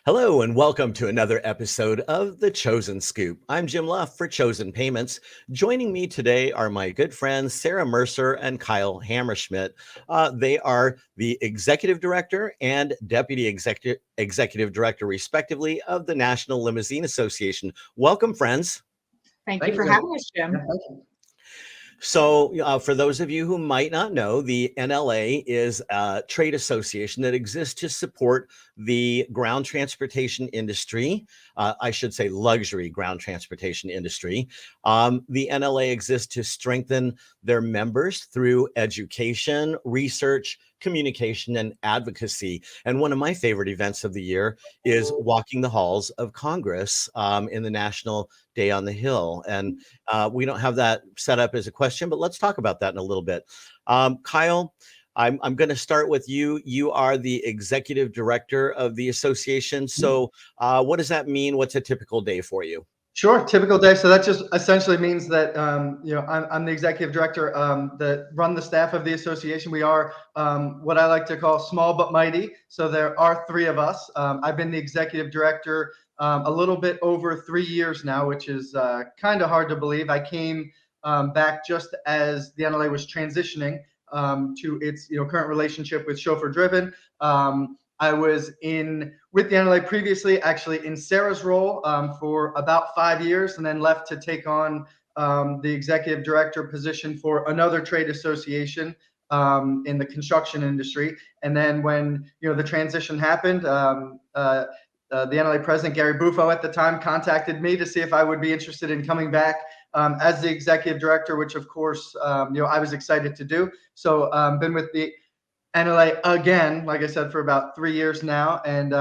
Hello and welcome to another episode of The Chosen Scoop. I'm Jim Luff for Chosen Payments. Joining me today are my good friends Sarah Mercer and Kyle Hammerschmidt. They are the Executive Director and Deputy Executive Director, respectively, of the National Limousine Association. Welcome, friends. Thank you for having us, Jim. Yeah, thank you. So, for those of you who might not know, the NLA is a trade association that exists to support the ground transportation industry. I should say luxury ground transportation industry. The NLA exists to strengthen their members through education, research, communication, and advocacy. And one of my favorite events of the year is walking the halls of Congress in the National Day on the Hill. And we don't have that set up as a question, but let's talk about that in a little bit. Kyle, I'm going to start with you. You are the executive director of the association. So what does that mean? What's a typical day for you? Sure, typical day. So that just essentially means that I'm the executive director that run the staff of the association. We are what I like to call small but mighty. So there are three of us. I've been the executive director a little bit over 3 years now, which is kind of hard to believe. I came back just as the NLA was transitioning to its current relationship with Chauffeur Driven. I was with the NLA previously, actually in Sarah's role for about 5 years, and then left to take on the executive director position for another trade association in the construction industry. And then when the transition happened, the NLA president Gary Buffo at the time contacted me to see if I would be interested in coming back as the executive director, which of course I was excited to do. So been with the NLA again, like I said, for about 3 years now, and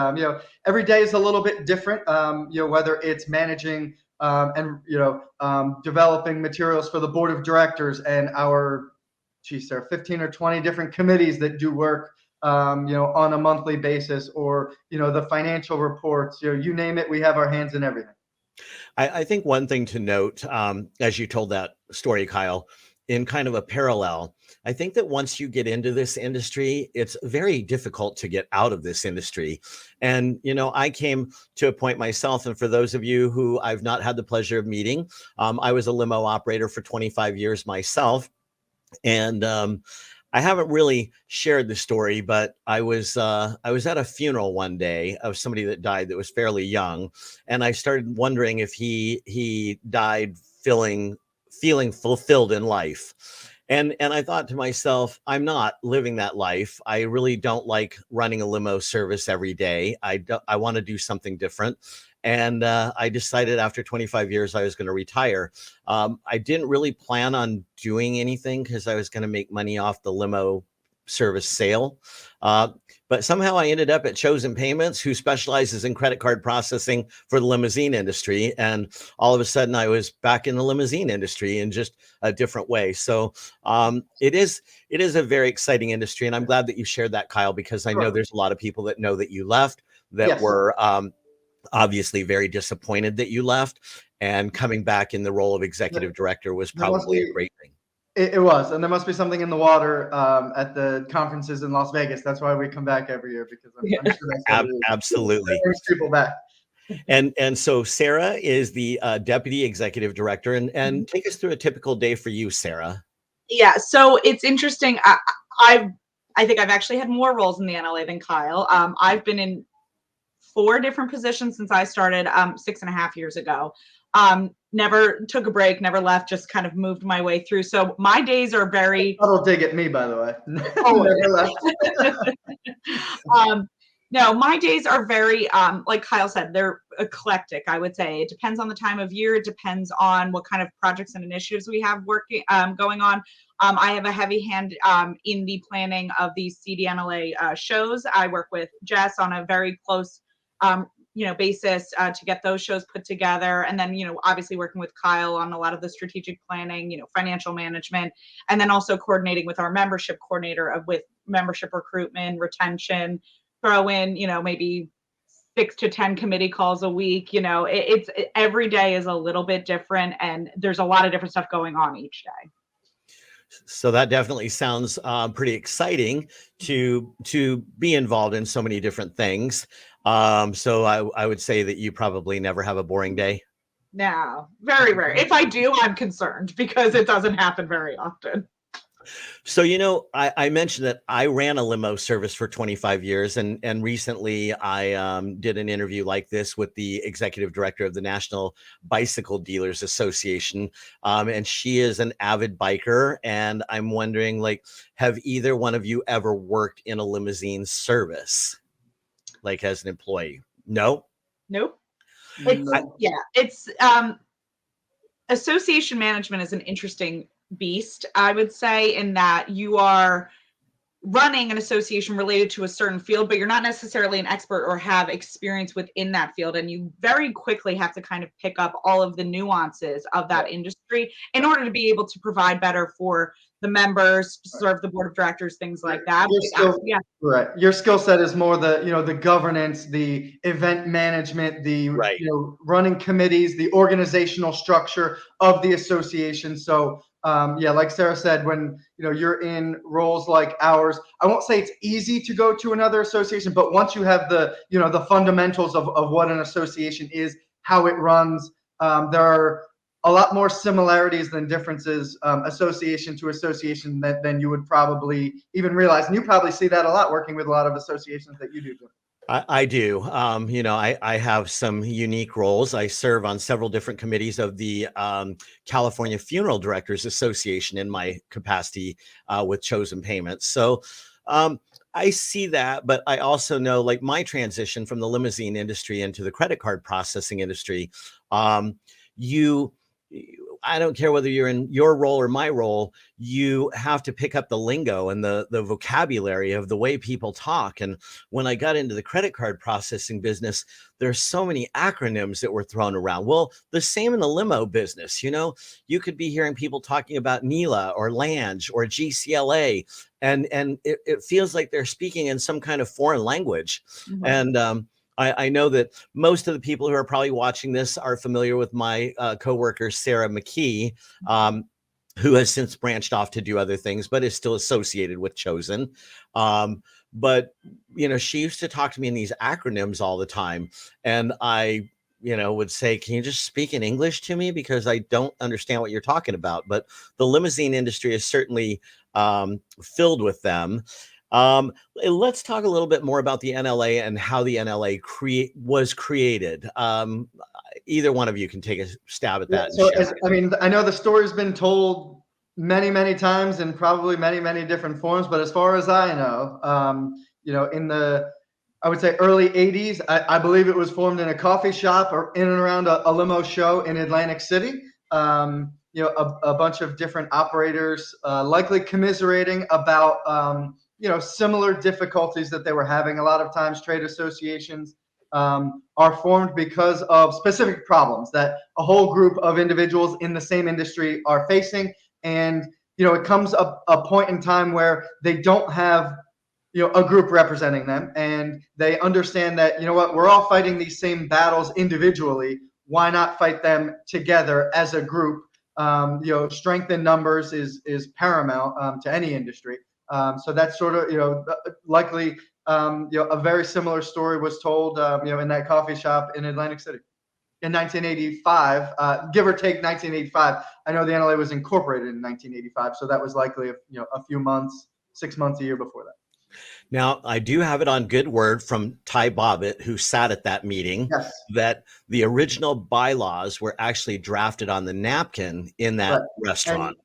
every day is a little bit different. Whether it's managing and developing materials for the board of directors and our, there are 15 or 20 different committees that do work, on a monthly basis, or the financial reports. You name it, we have our hands in everything. I think one thing to note, as you told that story, Kyle, in kind of a parallel, I think that once you get into this industry, it's very difficult to get out of this industry. And, I came to a point myself, and for those of you who I've not had the pleasure of meeting, I was a limo operator for 25 years myself. And I haven't really shared the story, but I was at a funeral one day of somebody that died that was fairly young. And I started wondering if he died feeling fulfilled in life. And I thought to myself, I'm not living that life. I really don't like running a limo service every day. I want to do something different. And I decided after 25 years, I was going to retire. I didn't really plan on doing anything because I was going to make money off the limo service sale. But somehow I ended up at Chosen Payments, who specializes in credit card processing for the limousine industry. And all of a sudden I was back in the limousine industry in just a different way. So it is a very exciting industry. And I'm glad that you shared that, Kyle, because I know there's a lot of people that know that you left that were obviously very disappointed that you left, and coming back in the role of executive director was probably a great thing. It was, and there must be something in the water at the conferences in Las Vegas. That's why we come back every year, because I'm sure absolutely brings people back. And so Sarah is the deputy executive director, and take us through a typical day for you, Sarah. Yeah, so it's interesting. I think I've actually had more roles in the NLA than Kyle. I've been in 4 different positions since I started 6.5 years ago. Never took a break, never left, just kind of moved my way through. So my days are very... Subtle dig at me, by the way. Never left. No, my days are very, like Kyle said, they're eclectic, I would say. It depends on the time of year. It depends on what kind of projects and initiatives we have going on. I have a heavy hand in the planning of these CDNLA shows. I work with Jess on a very close basis to get those shows put together. And then, obviously working with Kyle on a lot of the strategic planning, financial management, and then also coordinating with our membership coordinator with membership recruitment, retention, throw in, maybe 6 to 10 committee calls a week. It's every day is a little bit different, and there's a lot of different stuff going on each day. So that definitely sounds pretty exciting to be involved in so many different things. So I would say that you probably never have a boring day. No, very rare. If I do, I'm concerned because it doesn't happen very often. So, I mentioned that I ran a limo service for 25 years, and recently I did an interview like this with the executive director of the National Bicycle Dealers Association, and she is an avid biker, and I'm wondering, like, have either one of you ever worked in a limousine service, like as an employee? No? Nope. It's No. it's association management is an interesting beast, I would say, in that you are running an association related to a certain field, but you're not necessarily an expert or have experience within that field. And you very quickly have to kind of pick up all of the nuances of that industry in order to be able to provide better for the members, serve the board of directors, things like that. Right. Your skill set is more the governance, the event management, the Right. running committees, the organizational structure of the association. So like Sarah said, when you're in roles like ours, I won't say it's easy to go to another association, but once you have the fundamentals of what an association is, how it runs, there are a lot more similarities than differences, association to association, than you would probably even realize. And you probably see that a lot working with a lot of associations that you do. I do. I have some unique roles. I serve on several different committees of the California Funeral Directors Association in my capacity with chosen payments. So I see that, but I also know, like, my transition from the limousine industry into the credit card processing industry. You I don't care whether you're in your role or my role, you have to pick up the lingo and the vocabulary of the way people talk. And when I got into the credit card processing business, there's so many acronyms that were thrown around. Well, the same in the limo business. You could be hearing people talking about NELA or LANG or GCLA, and it feels like they're speaking in some kind of foreign language. Mhm. And I know that most of the people who are probably watching this are familiar with my coworker, Sarah McKee, who has since branched off to do other things, but is still associated with Chosen. But she used to talk to me in these acronyms all the time. And I would say, can you just speak in English to me? Because I don't understand what you're talking about. But the limousine industry is certainly filled with them. Let's talk a little bit more about the NLA and how the NLA was created. Either one of you can take a stab at that. I know the story's been told many, many times in probably many, many different forms, but as far as I know, in the, I would say, early 80s, I believe it was formed in a coffee shop or in and around a limo show in Atlantic City. A bunch of different operators likely commiserating about similar difficulties that they were having. A lot of times trade associations are formed because of specific problems that a whole group of individuals in the same industry are facing. And it comes up a point in time where they don't have a group representing them, and they understand that we're all fighting these same battles individually. Why not fight them together as a group? Strength in numbers is paramount to any industry. So that's sort of likely a very similar story was told in that coffee shop in Atlantic City in 1985, give or take 1985. I know the NLA was incorporated in 1985, so that was likely a few months, 6 months, a year before that. Now, I do have it on good word from Ty Bobbitt, who sat at that meeting, Yes. that the original bylaws were actually drafted on the napkin in that restaurant.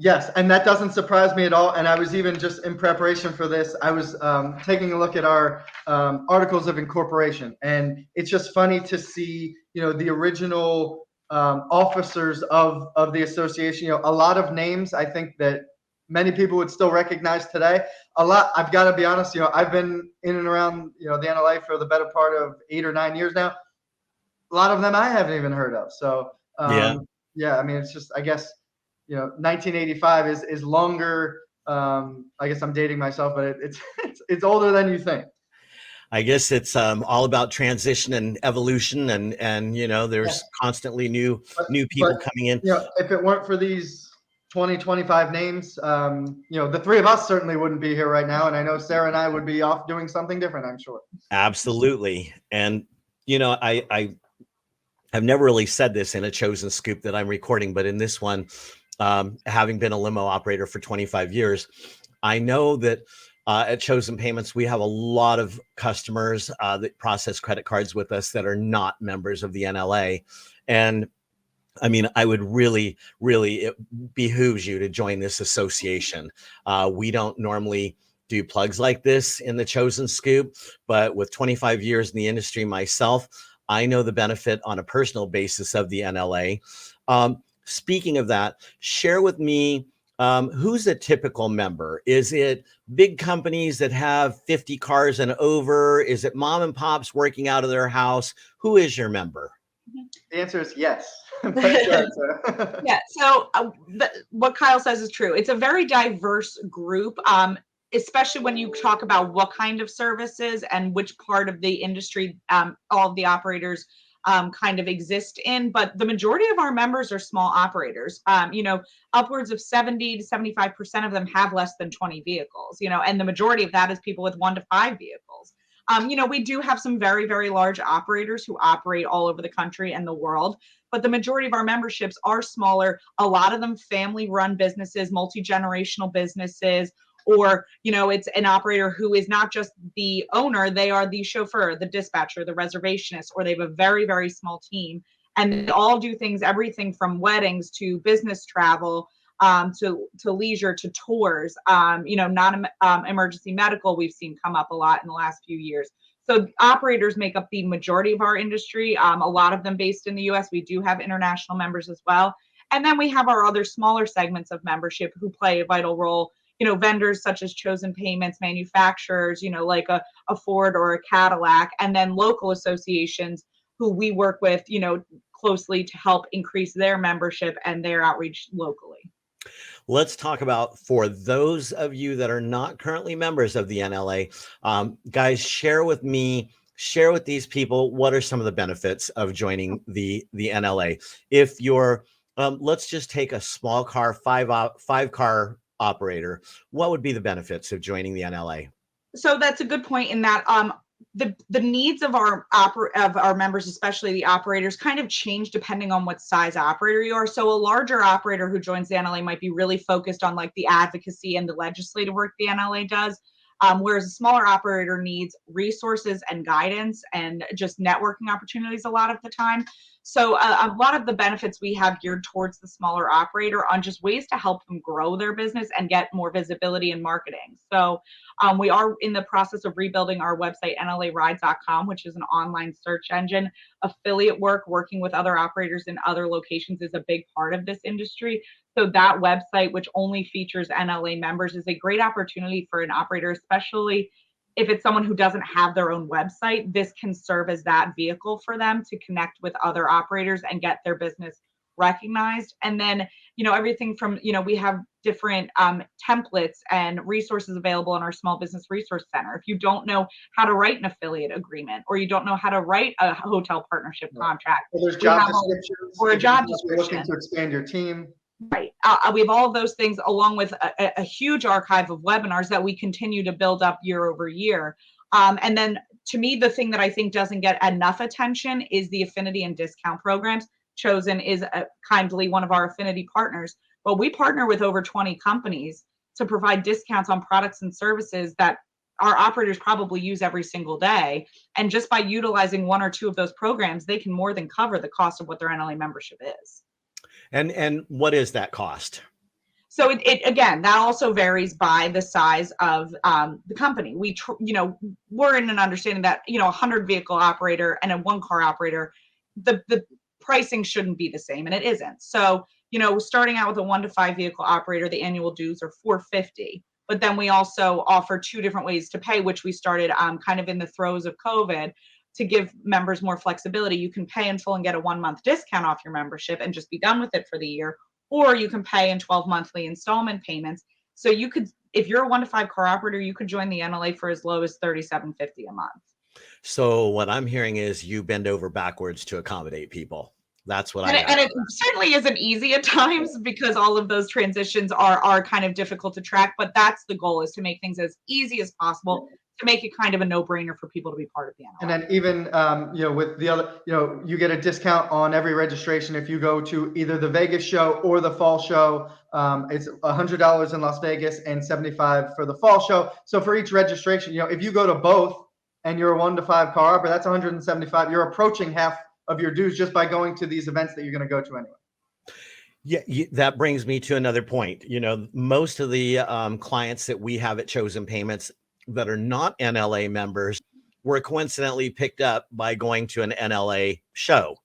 Yes, and that doesn't surprise me at all. And I was even just in preparation for this, I was taking a look at our articles of incorporation, and it's just funny to see, the original officers of the association. A lot of names I think that many people would still recognize today. I've got to be honest, I've been in and around the NLA for the better part of 8 or 9 years now. A lot of them I haven't even heard of. So yeah, I mean, it's just, I guess, 1985 is longer. I guess I'm dating myself, but it's older than you think. I guess it's all about transition and evolution, and there's constantly new people coming in. If it weren't for these 20, 25 names. The three of us certainly wouldn't be here right now. And I know Sarah and I would be off doing something different, I'm sure. Absolutely. And, I have never really said this in a chosen scoop that I'm recording, but in this one, having been a limo operator for 25 years, I know that at Chosen Payments, we have a lot of customers that process credit cards with us that are not members of the NLA. And I mean, I would really, it behooves you to join this association. We don't normally do plugs like this in the Chosen Scoop, but with 25 years in the industry myself, I know the benefit on a personal basis of the NLA. Speaking of that, share with me, who's a typical member? Is it big companies that have 50 cars and over? Is it mom and pops working out of their house? Who is your member? The answer is yes. Yeah. So what Kyle says is true. It's a very diverse group, especially when you talk about what kind of services and which part of the industry all of the operators kind of exist in. But the majority of our members are small operators. Upwards of 70 to 75% of them have less than 20 vehicles, and the majority of that is people with 1 to 5 vehicles. We do have some very, very large operators who operate all over the country and the world, but the majority of our memberships are smaller. A lot of them family-run businesses, multi-generational businesses, or, it's an operator who is not just the owner, they are the chauffeur, the dispatcher, the reservationist, or they have a very, very small team. And they all do things, everything from weddings to business travel, to leisure, to tours, non-emergency medical we've seen come up a lot in the last few years. So operators make up the majority of our industry, a lot of them based in the US. We do have international members as well. And then we have our other smaller segments of membership who play a vital role, vendors such as Chosen Payments, manufacturers, like a Ford or a Cadillac, and then local associations who we work with, closely to help increase their membership and their outreach locally. Let's talk about, for those of you that are not currently members of the NLA, guys, share with these people, what are some of the benefits of joining the NLA? If you're, let's just take a small car, five car operator, what would be the benefits of joining the NLA? So that's a good point in that the needs of our members, especially the operators, kind of change depending on what size operator you are. So a larger operator who joins the NLA might be really focused on like the advocacy and the legislative work the NLA does. Whereas a smaller operator needs resources and guidance and just networking opportunities a lot of the time. So a lot of the benefits we have geared towards the smaller operator on just ways to help them grow their business and get more visibility in marketing. So we are in the process of rebuilding our website, nlarides.com, which is an online search engine. Affiliate work, working with other operators in other locations, is a big part of this industry. So that website, which only features NLA members, is a great opportunity for an operator, especially if it's someone who doesn't have their own website. This can serve as that vehicle for them to connect with other operators and get their business recognized. And then, everything from, we have different templates and resources available in our Small Business Resource Center. If you don't know how to write an affiliate agreement, or you don't know how to write a hotel partnership contract, well, there's job descriptions, or a job description. You're looking to expand your team. Right. We have all of those things, along with a huge archive of webinars that we continue to build up year over year. And then, to me, the thing that I think doesn't get enough attention is the affinity and discount programs. Chosen is kindly one of our affinity partners, but we partner with over 20 companies to provide discounts on products and services that our operators probably use every single day. And just by utilizing one or two of those programs, they can more than cover the cost of what their NLA membership is. And what is that cost? So it again, that also varies by the size of the company. We're in an understanding that, a 100 vehicle operator and a 1 car operator, the pricing shouldn't be the same, and it isn't. So, starting out with a 1 to 5 vehicle operator, the annual dues are $450. But then we also offer 2 different ways to pay, which we started kind of in the throes of COVID, to give members more flexibility. You can pay in full and get a 1-month discount off your membership and just be done with it for the year, or you can pay in 12 monthly installment payments. So you could, if you're a 1 to 5 car operator, you could join the NLA for as low as $37.50 a month. So what I'm hearing is you bend over backwards to accommodate people. That's what And I it, got. and it certainly isn't easy at times because all of those transitions are kind of difficult to track. But that's the goal, is to make things as easy as possible, to make it kind of a no-brainer for people to be part of the And NLA. then even, with the other, you get a discount on every registration if you go to either the Vegas show or the fall show. It's $100 in Las Vegas and 75 for the fall show. So for each registration, if you go to both and you're a 1 to 5 car, but that's 175, you're approaching half of your dues just by going to these events that you're going to go to anyway. Yeah, that brings me to another point. Most of the clients that we have at Chosen Payments that are not NLA members were coincidentally picked up by going to an NLA show.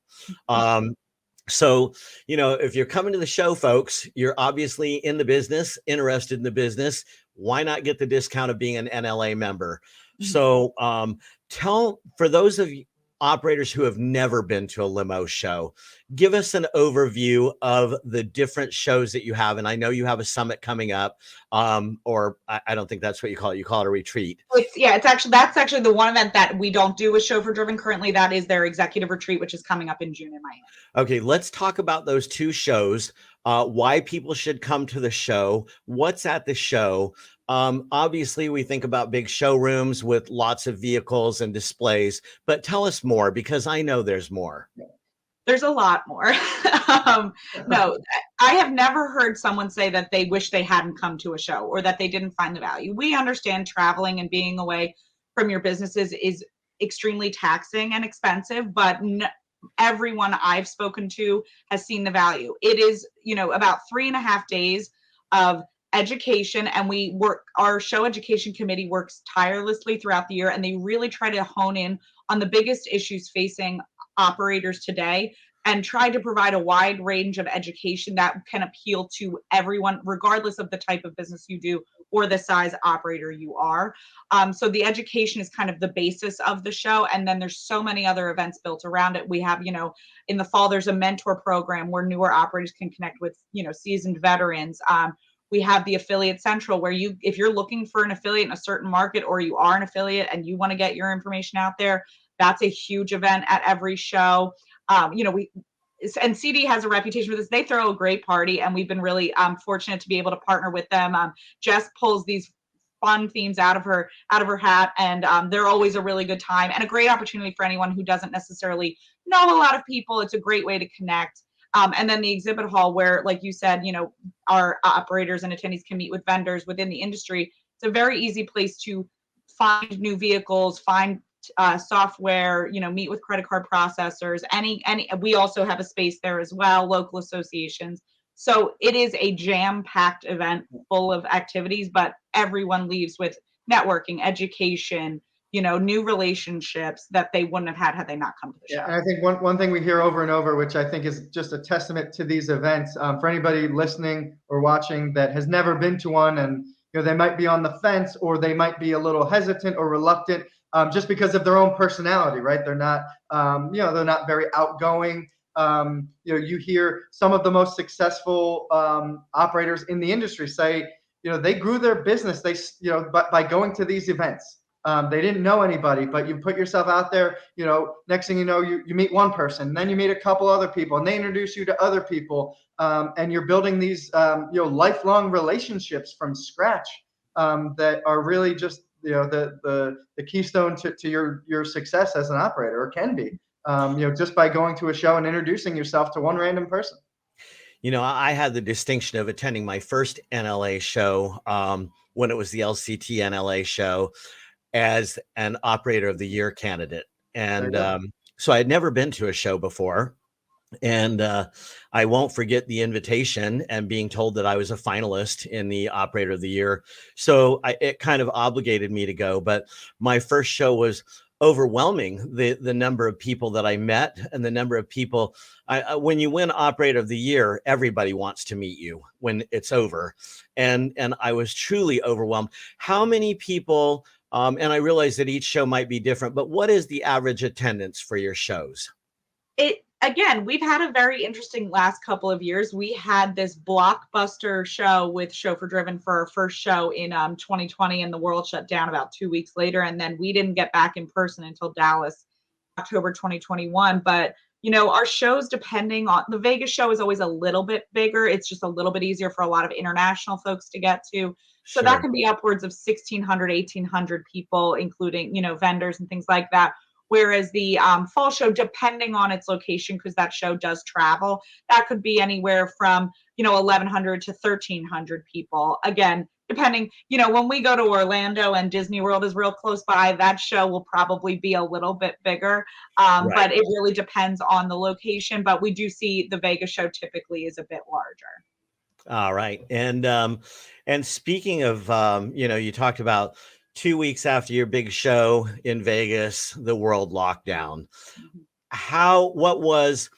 So, if you're coming to the show, folks, you're obviously in the business, interested in the business. Why not get the discount of being an NLA member? So, for those of you operators who have never been to a limo show, give us an overview of the different shows that you have. And I know you have a summit coming up, or I don't think that's what you call it. You call it a retreat. That's actually the one event that we don't do with Chauffeur Driven currently. That is their executive retreat, which is coming up in June in Miami. Okay, let's talk about those two shows, why people should come to the show, what's at the show. Obviously, we think about big showrooms with lots of vehicles and displays, but tell us more, because I know there's more. There's a lot more. No, I have never heard someone say that they wish they hadn't come to a show or that they didn't find the value. We understand traveling and being away from your businesses is extremely taxing and expensive, but everyone I've spoken to has seen the value. It is, about 3.5 days of education, and our show education committee works tirelessly throughout the year, and they really try to hone in on the biggest issues facing operators today and try to provide a wide range of education that can appeal to everyone, regardless of the type of business you do or the size operator you are. So the education is kind of the basis of the show. And then there's so many other events built around it. We have, in the fall, there's a mentor program where newer operators can connect with, seasoned veterans. We have the Affiliate Central, where if you're looking for an affiliate in a certain market, or you are an affiliate and you want to get your information out there, that's a huge event at every show. And CD has a reputation for this. They throw a great party, and we've been really fortunate to be able to partner with them. Jess pulls these fun themes out of her hat, and they're always a really good time and a great opportunity for anyone who doesn't necessarily know a lot of people. It's a great way to connect. And then the exhibit hall, where, like you said, our operators and attendees can meet with vendors within the industry. It's a very easy place to find new vehicles, find software, meet with credit card processors. We also have a space there as well, local associations. So it is a jam-packed event full of activities, but everyone leaves with networking, education, new relationships that they wouldn't have had they not come to the show. And I think one thing we hear over and over, which I think is just a testament to these events, for anybody listening or watching that has never been to one, and they might be on the fence, or they might be a little hesitant or reluctant, just because of their own personality, right? They're not, they're not very outgoing. You hear some of the most successful operators in the industry say, they grew their business, by going to these events. They didn't know anybody, but you put yourself out there, next thing you know, you meet one person, then you meet a couple other people, and they introduce you to other people. And you're building these, lifelong relationships from scratch, that are really just, the keystone to your success as an operator, or can be, just by going to a show and introducing yourself to one random person. I had the distinction of attending my first NLA show, when it was the LCT NLA show, as an operator of the year candidate. And so I had never been to a show before. And I won't forget the invitation and being told that I was a finalist in the operator of the year. So it kind of obligated me to go. But my first show was overwhelming, the number of people that I met, and the number of people. When you win operator of the year, everybody wants to meet you when it's over. And I was truly overwhelmed. How many people, and I realize that each show might be different, but what is the average attendance for your shows? Again, we've had a very interesting last couple of years. We had this blockbuster show with Chauffeur Driven for our first show in 2020, and the world shut down about 2 weeks later. And then we didn't get back in person until Dallas, October 2021. But our shows, depending on the Vegas show, is always a little bit bigger. It's just a little bit easier for a lot of international folks to get to. So that Sure. can be upwards of 1,600, 1,800 people, including, vendors and things like that. Whereas the fall show, depending on its location, because that show does travel, that could be anywhere from, 1,100 to 1,300 people. Again, depending, when we go to Orlando and Disney World is real close by, that show will probably be a little bit bigger. Right. But it really depends on the location. But we do see the Vegas show typically is a bit larger. All right. And speaking of, you talked about 2 weeks after your big show in Vegas, the world lockdown. Mhm. What was,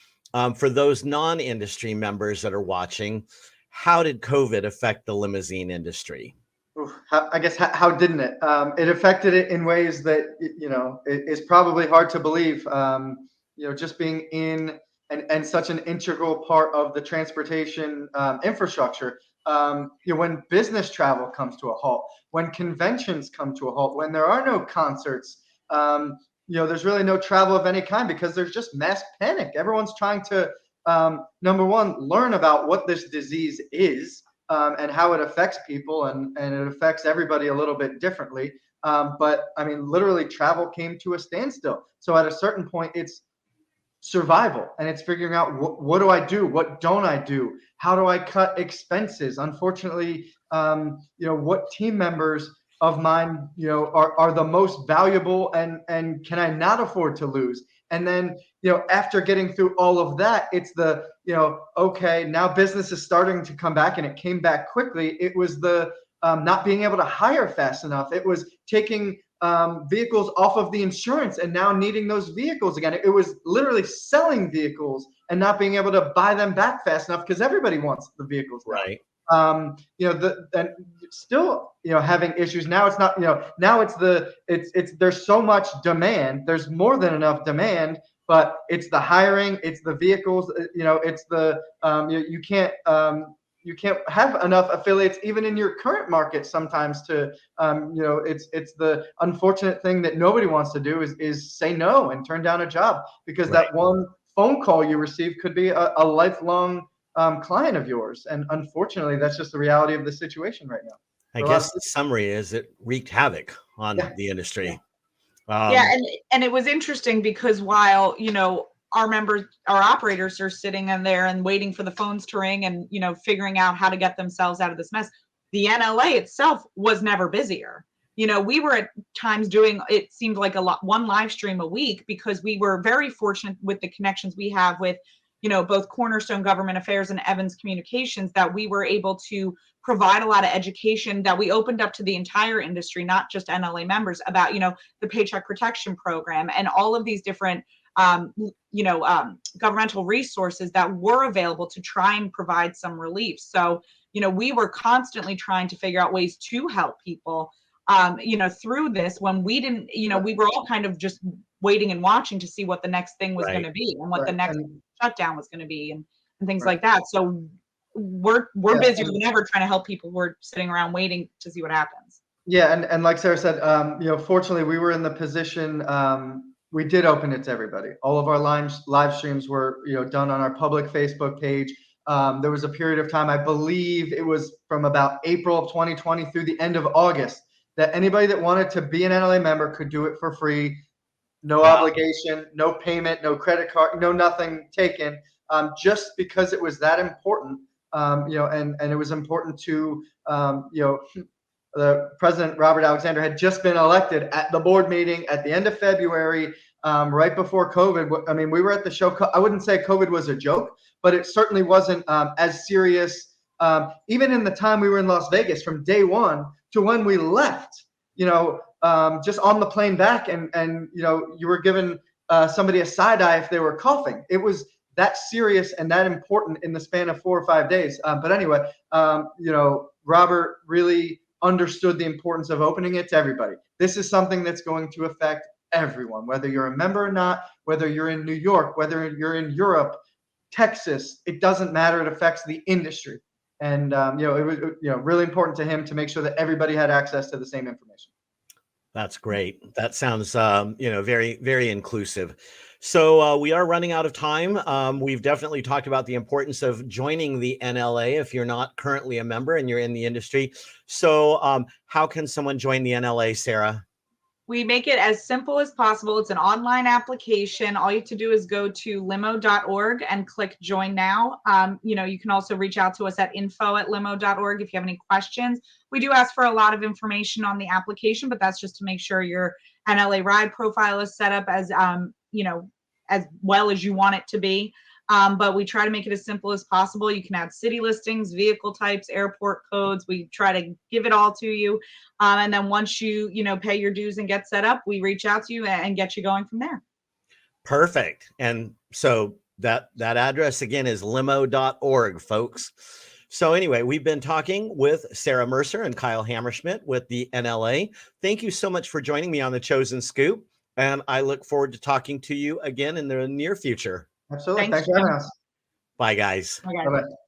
for those non-industry members that are watching, how did COVID affect the limousine industry? Oof, I guess how didn't it? It affected it in ways that it is probably hard to believe. Just being in and such an integral part of the transportation infrastructure. When business travel comes to a halt, when conventions come to a halt, when there are no concerts, there's really no travel of any kind because there's just mass panic. Everyone's trying to number one, learn about what this disease is. And how it affects people, and it affects everybody a little bit differently. But I mean, literally, travel came to a standstill. So at a certain point, it's survival, and it's figuring out what do I do, what don't I do, how do I cut expenses. Unfortunately, what team members of mine, are the most valuable, and can I not afford to lose? And then, after getting through all of that, it's the, okay, now business is starting to come back, and it came back quickly. It was the not being able to hire fast enough. It was taking vehicles off of the insurance and now needing those vehicles again. It was literally selling vehicles and not being able to buy them back fast enough because everybody wants the vehicles now. Right. And still, having issues now. It's not, now it's there's so much demand. There's more than enough demand, but it's the hiring, it's the vehicles, it's the you can't have enough affiliates even in your current market sometimes to it's the unfortunate thing that nobody wants to do is say no and turn down a job because Right. that one phone call you receive could be a lifelong client of yours. And unfortunately, that's just the reality of the situation right now. I For a lot guess of the summary is it wreaked havoc on Yeah. the industry. Yeah, Um, and it was interesting because while, our members, our operators are sitting in there and waiting for the phones to ring and, figuring out how to get themselves out of this mess, the NLA itself was never busier. We were at times doing, it seemed like one live stream a week because we were very fortunate with the connections we have with, both Cornerstone Government Affairs and Evans Communications, that we were able to provide a lot of education that we opened up to the entire industry, not just NLA members, about, the Paycheck Protection Program and all of these different governmental resources that were available to try and provide some relief. So, we were constantly trying to figure out ways to help people, through this when we didn't, we were all kind of just waiting and watching to see what the next thing was going Right. to be and what the Right. next And shutdown was going to be and things right. like that. So we're Yeah, busier and than ever trying to help people who are sitting around waiting to see what happens. yeah, and like Sarah said, fortunately, we were in the position. We did open it to everybody. All of our live streams were, done on our public Facebook page. There was a period of time, I believe it was from about April of 2020 through the end of August, that anybody that wanted to be an NLA member could do it for free, no wow. obligation, no payment, no credit card, no nothing taken, just because it was that important. And it was important to, the President Robert Alexander had just been elected at the board meeting at the end of February, right before COVID. I mean, we were at the show. I wouldn't say COVID was a joke, but it certainly wasn't as serious. Even in the time we were in Las Vegas, from day one to when we left, just on the plane back, and you were given somebody a side eye if they were coughing. It was that serious and that important in the span of 4 or 5 days. But anyway, Robert really understood the importance of opening it to everybody. This is something that's going to affect everyone, whether you're a member or not, whether you're in New York, whether you're in Europe, Texas, it doesn't matter. It affects the industry. And, it was really important to him to make sure that everybody had access to the same information. That's great. That sounds, very, very inclusive. So we are running out of time. We've definitely talked about the importance of joining the NLA if you're not currently a member and you're in the industry. So how can someone join the NLA, Sarah? We make it as simple as possible. It's an online application. All you have to do is go to limo.org and click join now. You can also reach out to us at info@limo.org if you have any questions. We do ask for a lot of information on the application, but that's just to make sure your NLA ride profile is set up as as well as you want it to be. But we try to make it as simple as possible. You can add city listings, vehicle types, airport codes. We try to give it all to you. And then once you, pay your dues and get set up, we reach out to you and get you going from there. Perfect. And so that address again is limo.org, folks. So anyway, we've been talking with Sarah Mercer and Kyle Hammerschmidt with the NLA. Thank you so much for joining me on the Chosen Scoop. And I look forward to talking to you again in the near future. Absolutely. Thanks, Thanks for having us. Bye, guys. Okay. Bye-bye.